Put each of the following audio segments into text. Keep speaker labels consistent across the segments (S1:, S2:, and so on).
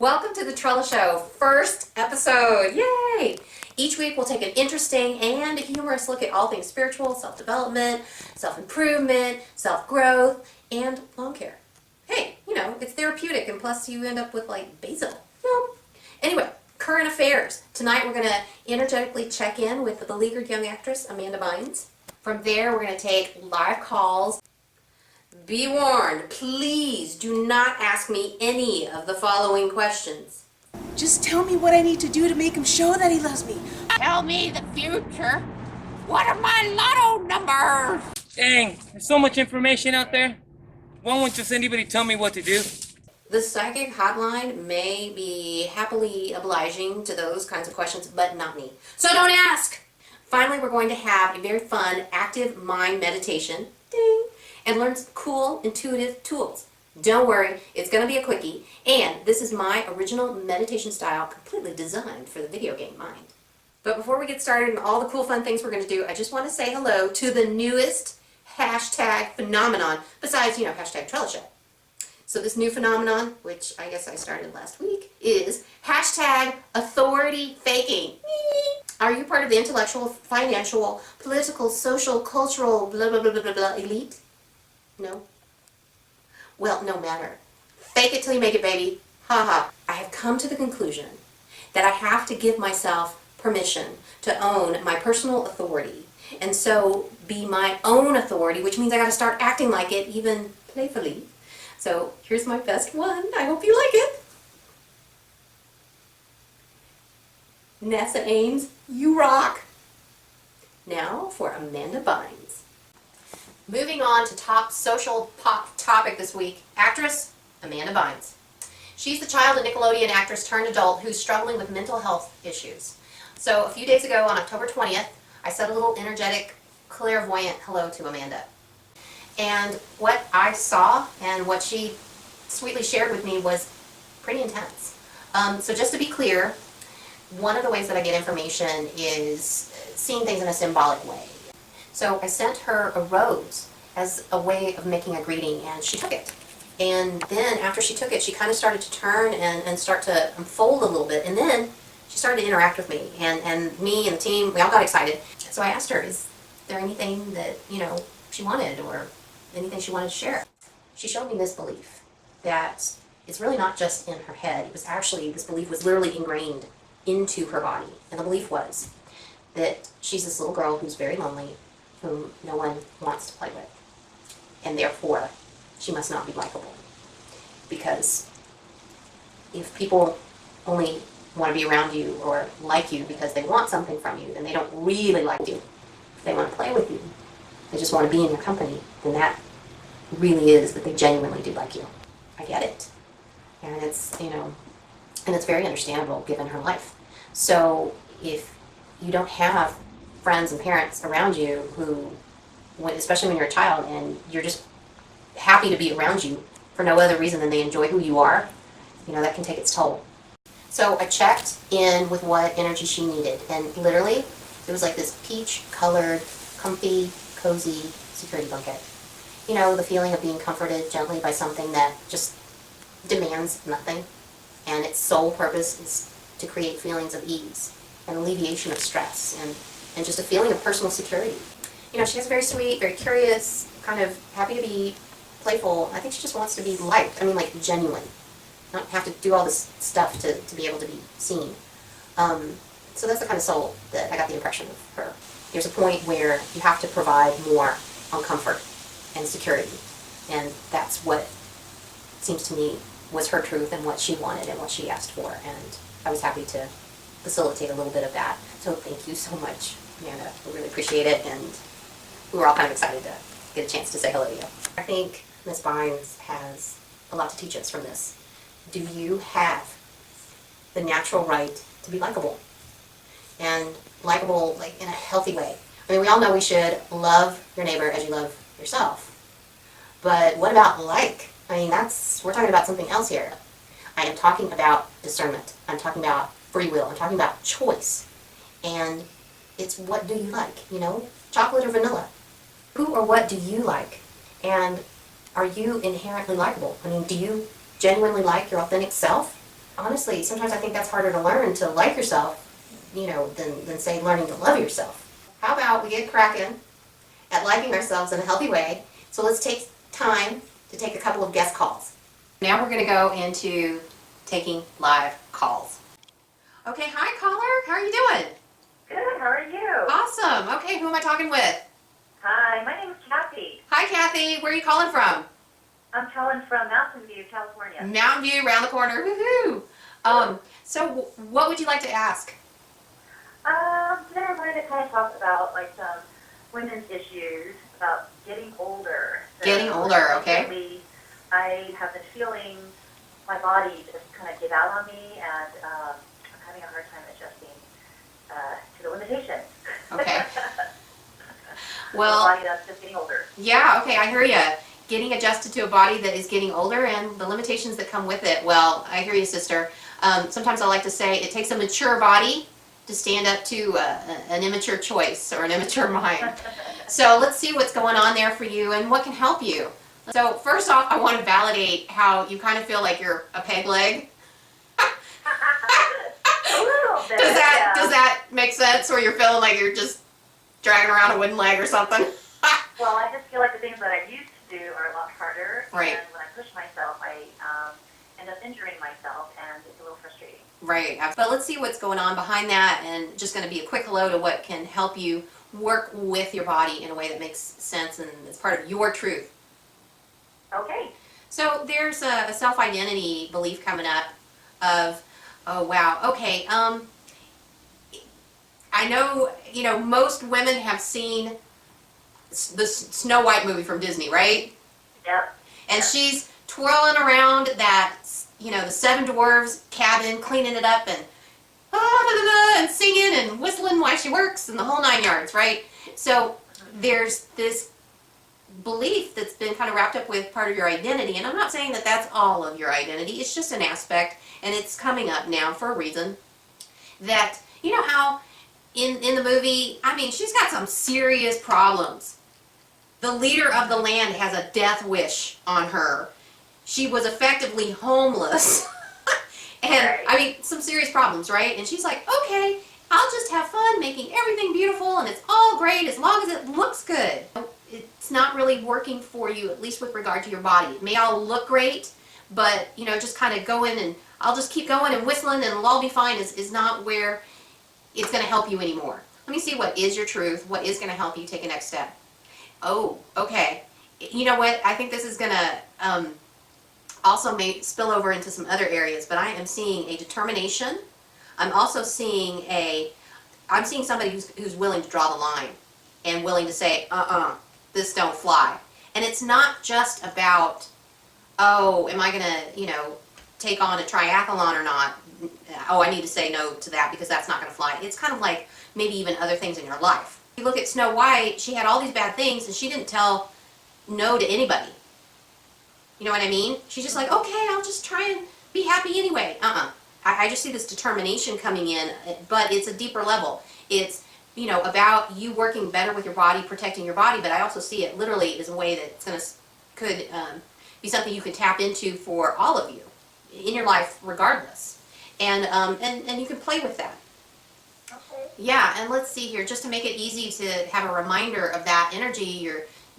S1: Welcome to the Trella Show, first episode, yay! Each week we'll take an interesting and humorous look at all things spiritual, self-development, self-improvement, self-growth, and lawn care. Hey, it's therapeutic, and plus you end up with like basil. Anyway, current affairs. Tonight we're going to energetically check in with the beleaguered young actress, Amanda Bynes. From there we're going to take live calls. Be warned, please do not ask me any of the following questions.
S2: Just tell me what I need to do to make him show that he loves me.
S3: Tell me the future. What are my lotto numbers?
S4: Dang, there's so much information out there. Why won't just anybody tell me what to do?
S1: The psychic hotline may be happily obliging to those kinds of questions, but not me. So don't ask! Finally, we're going to have a very fun, active mind meditation. Ding! And learn some cool, intuitive tools. Don't worry, it's going to be a quickie, and this is my original meditation style completely designed for the video game mind. But before we get started and all the cool fun things we're going to do, I just want to say hello to the newest hashtag phenomenon, besides, hashtag Trella Show. So this new phenomenon, which I guess I started last week, is hashtag authority faking. Are you part of the intellectual, financial, political, social, cultural, blah, blah, blah, blah, blah, blah, elite? No? Well, no matter. Fake it till you make it, baby. Ha ha. I have come to the conclusion that I have to give myself permission to own my personal authority, and so be my own authority, which means I gotta start acting like it, even playfully. So here's my best one. I hope you like it. Nessa Ames, you rock. Now for Amanda Bynes. Moving on to top social pop topic this week, actress Amanda Bynes. She's the child of Nickelodeon actress turned adult who's struggling with mental health issues. So a few days ago on October 20th, I said a little energetic, clairvoyant hello to Amanda. And what I saw and what she sweetly shared with me was pretty intense. So just to be clear, one of the ways that I get information is seeing things in a symbolic way. So I sent her a rose as a way of making a greeting, and she took it. And then after she took it, she kind of started to turn and start to unfold a little bit. And then she started to interact with me. And me and the team, we all got excited. So I asked her, is there anything that, she wanted or anything she wanted to share? She showed me this belief that it's really not just in her head. It was actually, this belief was literally ingrained into her body. And the belief was that she's this little girl who's very lonely, whom no one wants to play with. And therefore, she must not be likable. Because if people only want to be around you or like you because they want something from you, then they don't really like you. If they want to play with you, they just want to be in your company, then that really is that they genuinely do like you. I get it. And it's, and it's very understandable given her life. So if you don't have friends and parents around you who, especially when you're a child and you're just happy to be around you for no other reason than they enjoy who you are, that can take its toll. So I checked in with what energy she needed, and literally it was like this peach-colored, comfy, cozy security blanket. The feeling of being comforted gently by something that just demands nothing, and its sole purpose is to create feelings of ease and alleviation of stress and just a feeling of personal security. She has very sweet, very curious, kind of happy to be playful. I think she just wants to be liked. Like genuine. Not have to do all this stuff to be able to be seen. So that's the kind of soul that I got the impression of her. There's a point where you have to provide more on comfort and security. And that's what seems to me was her truth and what she wanted and what she asked for. And I was happy to facilitate a little bit of that. So thank you so much, Amanda. We really appreciate it, and we were all kind of excited to get a chance to say hello to you. I think Ms. Bynes has a lot to teach us from this. Do you have the natural right to be likable? And likable, in a healthy way. We all know we should love your neighbor as you love yourself. But what about like? We're talking about something else here. I am talking about discernment. I'm talking about free will. I'm talking about choice. And it's what do you like, chocolate or vanilla? Who or what do you like? And are you inherently likable? Do you genuinely like your authentic self? honestly, sometimes I think that's harder to learn, to like yourself, than say learning to love yourself. How about we get cracking at liking ourselves in a healthy way? So let's take time to take a couple of guest calls. Now we're going to go into taking live calls. Okay, hi caller, how are you doing?
S5: Good, how are you?
S1: Awesome. Okay, who am I talking with?
S5: Hi, my name is Kathy.
S1: Hi Kathy, where are you calling from?
S5: I'm calling from Mountain View, California.
S1: Mountain View, around the corner. Woohoo! So what would you like to ask?
S5: Today I wanted to kind of talk about like some women's issues about getting older. So
S1: Getting older, okay.
S5: recently, I have been feeling my body just kind of give out on me, and I'm having a hard time adjusting to the limitations.
S1: Okay.
S5: The
S1: Well,
S5: body that's just getting older.
S1: yeah, okay, I hear you. Getting adjusted to a body that is getting older and the limitations that come with it. Well, I hear you, sister. Sometimes I like to say it takes a mature body to stand up to an immature choice or an immature mind. So let's see what's going on there for you and what can help you. So first off, I want to validate how you kind of feel like you're a peg leg.
S5: A little bit.
S1: Does that make sense? Or you're feeling like you're just dragging around a wooden leg or something?
S5: Well, I just feel like the things that I used to do are a lot harder.
S1: Right.
S5: And when I push myself, I end up injuring myself, and it's a little frustrating.
S1: Right. But let's see what's going on behind that, and just going to be a quick hello to what can help you work with your body in a way that makes sense and is part of your truth.
S5: Okay.
S1: So there's a self-identity belief coming up of, oh wow, okay, I know, most women have seen the Snow White movie from Disney, right?
S5: Yep.
S1: And she's twirling around that, the Seven Dwarves cabin, cleaning it up and and singing and whistling while she works and the whole 9 yards, right? So there's this belief that's been kind of wrapped up with part of your identity, and I'm not saying that that's all of your identity, it's just an aspect, and it's coming up now for a reason, that, you know how in the movie, I mean, she's got some serious problems. The leader of the land has a death wish on her. She was effectively homeless. And,
S5: Right.
S1: I mean, some serious problems, right? And she's like, okay, I'll just have fun making everything beautiful and it's all great as long as it looks good. It's not really working for you, at least with regard to your body. It may all look great, but, just kind of going and I'll just keep going and whistling and it'll all be fine is not where it's going to help you anymore. Let me see what is your truth, what is going to help you take a next step. Oh, okay. You know what? I think this is going to also may spill over into some other areas, but I am seeing a determination. I'm also seeing I'm seeing somebody who's willing to draw the line and willing to say, this don't fly. And it's not just about, oh, am I going to, take on a triathlon or not? Oh, I need to say no to that because that's not going to fly. It's kind of like maybe even other things in your life. You look at Snow White, she had all these bad things and she didn't tell no to anybody. You know what I mean? She's just like, okay, I'll just try and be happy anyway. I just see this determination coming in, but it's a deeper level. It's, about you working better with your body, protecting your body, but I also see it literally as a way that could be something you can tap into for all of you in your life regardless. And you can play with that.
S5: Okay.
S1: Yeah, and let's see here, just to make it easy to have a reminder of that energy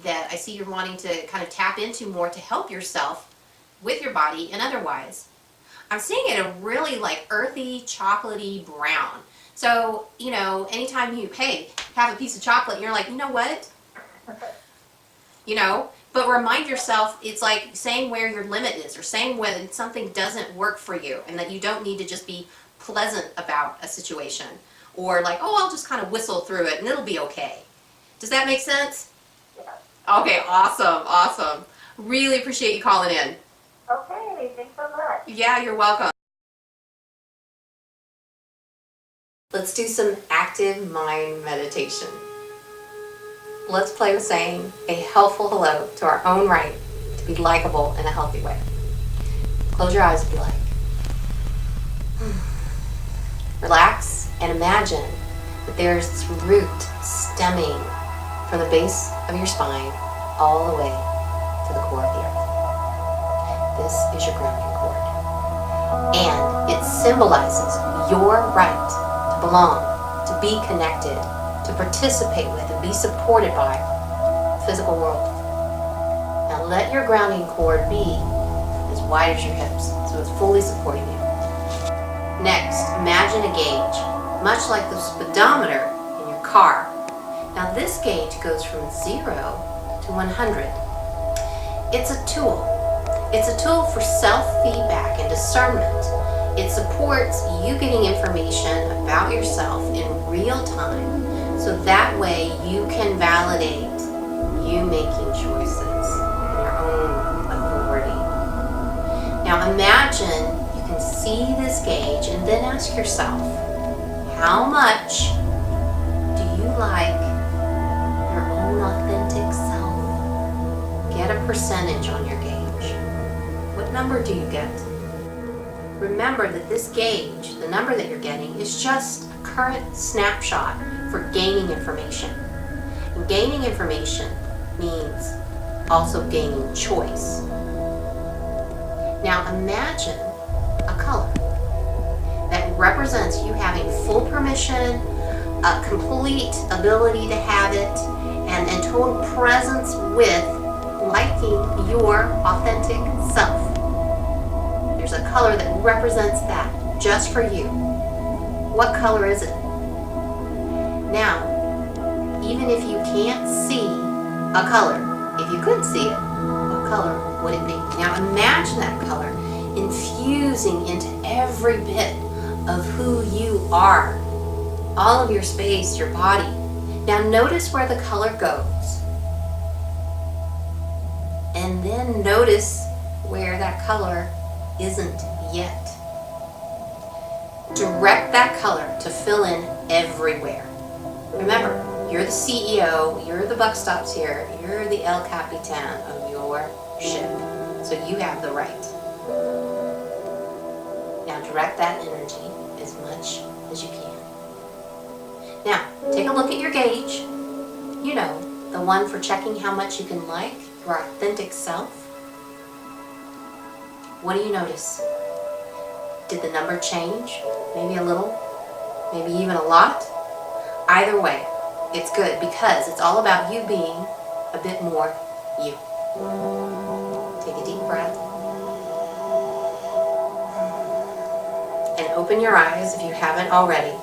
S1: that I see you're wanting to kind of tap into more to help yourself with your body and otherwise. I'm seeing it a really like earthy, chocolatey brown. So, anytime you, have a piece of chocolate and you're like, you know what? But remind yourself, it's like saying where your limit is or saying when something doesn't work for you and that you don't need to just be pleasant about a situation or like, oh, I'll just kind of whistle through it and it'll be okay. Does that make sense?
S5: Yeah.
S1: Okay, awesome. Really appreciate you calling in.
S5: Okay, thanks so much.
S1: Yeah, you're welcome. Let's do some active mind meditation. Let's play with saying a helpful hello to our own right to be likable in a healthy way. Close your eyes and be like, relax and imagine that there's this root stemming from the base of your spine all the way to the core of the earth. This is your grounding cord. And it symbolizes your right to belong, to be connected, to participate with and be supported by the physical world. Now let your grounding cord be as wide as your hips, so it's fully supporting you. Next, imagine a gauge, much like the speedometer in your car. Now this gauge goes from 0 to 100. It's a tool. It's a tool for self-feedback and discernment. It supports you getting information about yourself in real time, so that way you can validate you making choices in your own authority. Now imagine you can see this gauge and then ask yourself, how much do you like your own authentic self? Get a percentage on your gauge. What number do you get? Remember that this gauge, the number that you're getting, is just a current snapshot for gaining information. And gaining information means also gaining choice. Now imagine a color that represents you having full permission, a complete ability to have it, and total presence with liking your authentic self. There's a color that represents that just for you. What color is it? Now, even if you can't see a color, if you could see it, what color would it be? Now imagine that color infusing into every bit of who you are, all of your space, your body. Now notice where the color goes. And then notice where that color isn't yet. Direct that color to fill in everywhere. Remember, you're the CEO, you're the buck stops here, you're the El Capitan of your ship. So you have the right. Now direct that energy as much as you can. Now, take a look at your gauge. You know, the one for checking how much you can like your authentic self. What do you notice? Did the number change? Maybe a little? Maybe even a lot? Either way, it's good because it's all about you being a bit more you. Take a deep breath. And open your eyes if you haven't already.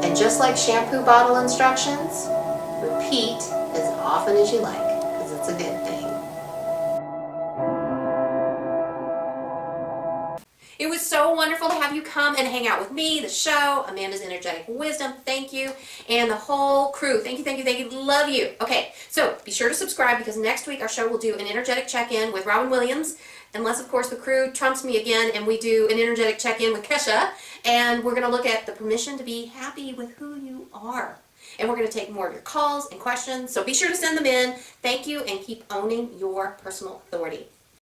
S1: And just like shampoo bottle instructions, repeat as often as you like, because it's a good thing. It was so wonderful to have you come and hang out with me, the show, Amanda's Energetic Wisdom, thank you, and the whole crew, thank you, thank you, thank you, love you. Okay, so be sure to subscribe because next week our show will do an energetic check-in with Robin Williams, unless of course the crew trumps me again and we do an energetic check-in with Kesha, and we're going to look at the permission to be happy with who you are. And we're going to take more of your calls and questions, so be sure to send them in. Thank you, and keep owning your personal authority.